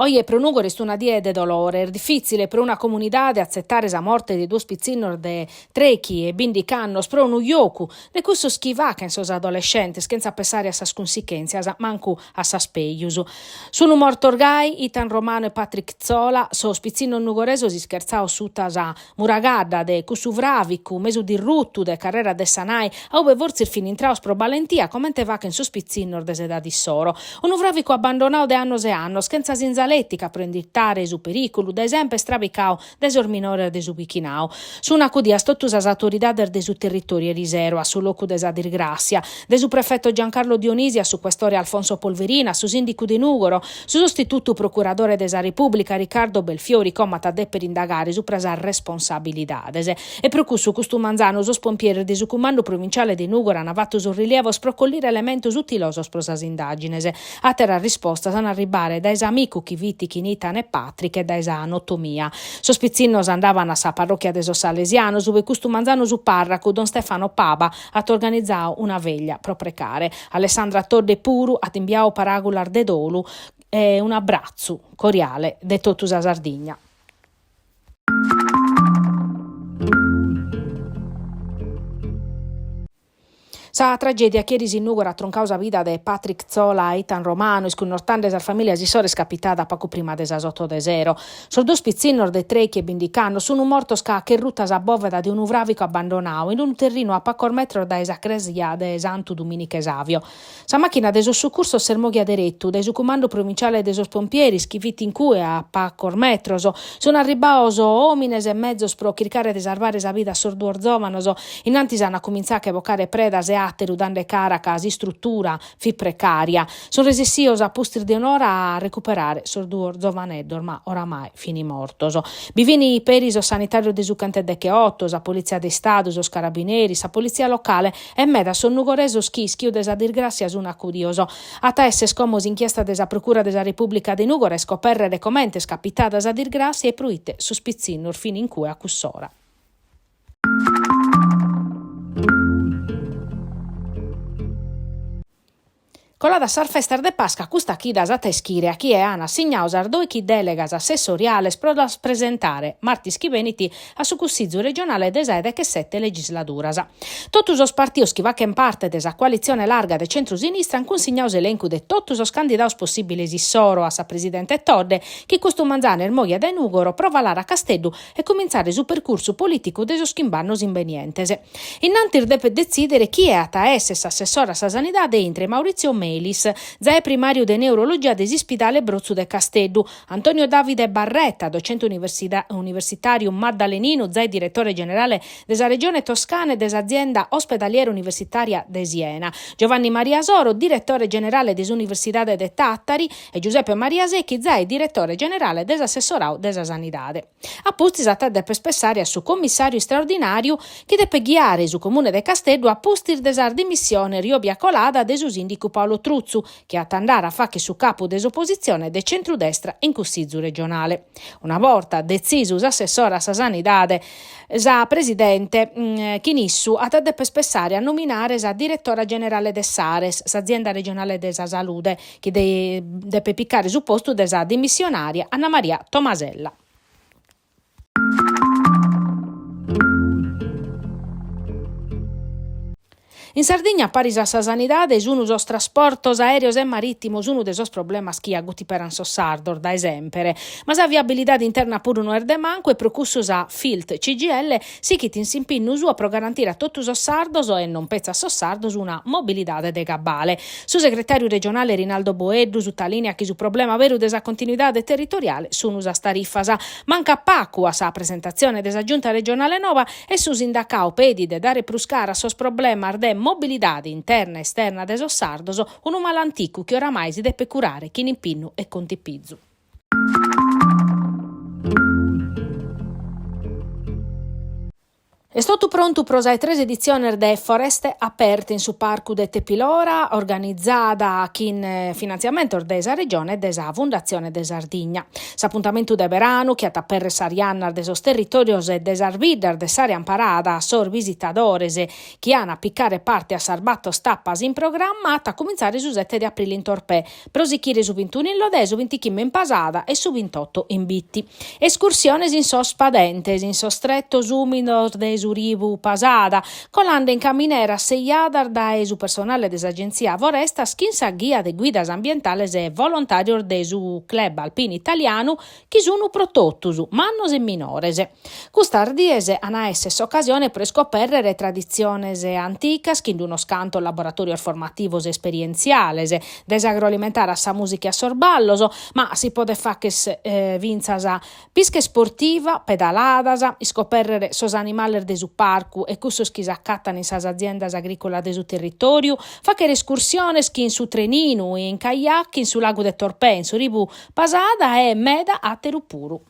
Oggi per un è una die de dolore, è difficile per una comunità di accettare la morte di due spizzinor de trechi e bindi cannos pro un ioku, de questo schivà che in sos adolescenti, senza pensare a sas conseguenze, manco a sas peius. Sono morto orgai, Itan Romano e Patrick Zola, so spizzino nugoreso si scherzao su tasa muragadda de Cusuvravicu, mesu di ruttu de carrera de Sanai, ove vorzir fin intraos pro valentia, commente va che in so spizzinor de seda di soro. Un uvravico abbandonao de annos e annos, senza zinzalettica pro indittare su pericolo, de esempio strabicao desor minore de su bichinao. Su una cudia stottus as autoridades de su territorio erisero, a su locu de sa dirgrazia, de su prefetto Giancarlo Dionisi, a su questore Alfonso Polverina, su sindicu di Nugoro, su sostituto procuratore de sa Repubblica Riccardo Belfiori, comata de per indagare su presa responsabilidades. E pro cussu Manzano, sos pompieri de su comando provinciale di Nugoro, han avatto su rilievo sprocollire elementos utilosos pro sas indagines. A terra risposta san arribare da esa amico chi viti Chinitan e Patrick e da esa anatomia. Sospizzinnos andavano a sa parrocchia de sos Salesianos, dove Manzano su parraco Don Stefano Paba at organizzao una veglia pro precare. Alessandra Torde Puru at inviao paragular de dolu e un abbraccio coriale de totus a Sardigna. Sa tragedia che in Nugora troncausa vita de Patrick Zola e Itan Romano, iscunnortandes al famiglia Sisores capitata poco prima de sa sotto de zero. Sos due spizzinor de trechi e bindicano sono mortos che rutas a boveda di un uvravico abbandonao in un terreno a pacor metro da esa cresia de Santo Dominico Esavio. Sa macchina de sos soccorso sermoghia derettu, de su comando provinciale de sos pompieri schiviti in cue a pacor metroso, sono arribaoso omines e mezzos pro chircare de salvare sa vita sorduor zovanoso, innanti sanno cominciare a evocare predas e atteru dande caracas, struttura, fi precaria. Sono resessios a pustir de un'ora a recuperare sorduor zovaneddor, ma oramai fini mortoso. Bivini periso sanitario de sucante de Cheottos, a polizia de Stato, os carabinieri, sa polizia locale e meda son nugoreso schischio desa dirgrazia su una curioso. A taesse scomos inchiesta desa procura desa Repubblica de Nugore scoperre le comentes capitadas a dirgrazia e pruite sospizzinur fini in cui a cussora. Con la da Sarfester de Pasca, custa chidas a teschire a chi è Ana signaus ardoi chi delegas assessoriales pro das presentare martis chi veniti a su Cussizzu regionale de sede che 7 legislaturas. Totus os partios chi vacchen parte desa coalizione larga de centro-sinistra han consignaus elenco de totus os candidaus possibiles issoro a sa presidente Todde chi custu manzane moglia de Nugoro provalar a Casteddu e cominciare su percorso politico de sos chimbannos invenientes. Innantir deve decidere chi è a taesse assessora sa sanidade intre Maurizio Melis, zae primario de neurologia dell'Ispidale Brozzu de Casteddu, Antonio Davide Barretta, docente universitario maddalenino, zae direttore generale della regione toscana e dell'azienda ospedaliera universitaria de Siena, Giovanni Maria Soro, direttore generale dell'Università de Tattari e Giuseppe Maria Secchi, zae direttore generale dell'assessorau della sanidade. A posti sata deppe spessare su commissario straordinario che deppe guiare su comune de Casteddu a postir desar dimissione riobia colada de su sindico Paolo Truzzu, che a tandare a fa che su capo desopposizione de centrodestra in Cussizzu regionale. Una volta decisus assessora sa sanidade, sa presidente Chinissu a deppe spessare a nominare sa direttora generale de Sares, sa azienda regionale de sa salute, che deppe piccare su posto de sa dimissionaria Anna Maria Tomasella. In Sardegna parisa sa sanidade unu sos trasportos aereos e marittimos unu de sos problemas chi aguti peran sos sardor da esempere, ma sa viabilidade interna puru no erde manco e procussu sa Filt CGL sichit in s'impinnu sua pro garantire a totus sos sardos e non pezza sos sardos una mobilidade de gabale. Su segretario regionale Rinaldo Boeddu su talinea chi su problema veru de sa continuidade territoriale sunu sa tariffasa manca pacu a sa presentazione de sa giunta regionale nova e su sindacao pedi de dare pruscara sos problema arde mobilidade interna e esterna de sos sardos, un mal antico che oramai si deve curare chi in impinnu e conti pizzu. È stato pronto prosai 3 edizioni de Foreste Aperte in su Parco de Tepilora, organizzata in finanziamento desa Regione e desa Fondazione de Sardigna. S'appuntamento de verano, che a per Sarianna de sos territorios e desarvidar de Sarian Parada a sor visitadores che hanno a piccare parte a sarbatto stappas in programma a cominciare su 7 di aprile in Torpè, prosichire su 21 in Lodè, su 25 in Pasada e su 28 in Bitti. Escursiones in sos Spadentes, in sos strettos umidos de Rivu Pasada, colando in camminera seiadar da su personale dell'agenzia Foresta, schinsa guia de guidas ambientales e volontarios de su club alpino italiano che sono protottus, mannos e minores. Custardiese ana esse occasione per scoprire tradiziones anticas, che in uno scanto laboratorios formativos esperienziales, desagroalimentare a sa musica a sorballoso, ma si può fare che vinzas a pische sportiva, pedaladas, scoprire sos animales de su parcu e cussos chi s'accattano in sas aziendas agricolas de su territoriu, fa che escursiones chi in su treninu e in kayak in su lago de Torpè, in su Rivu Pasada e meda a Terupuru.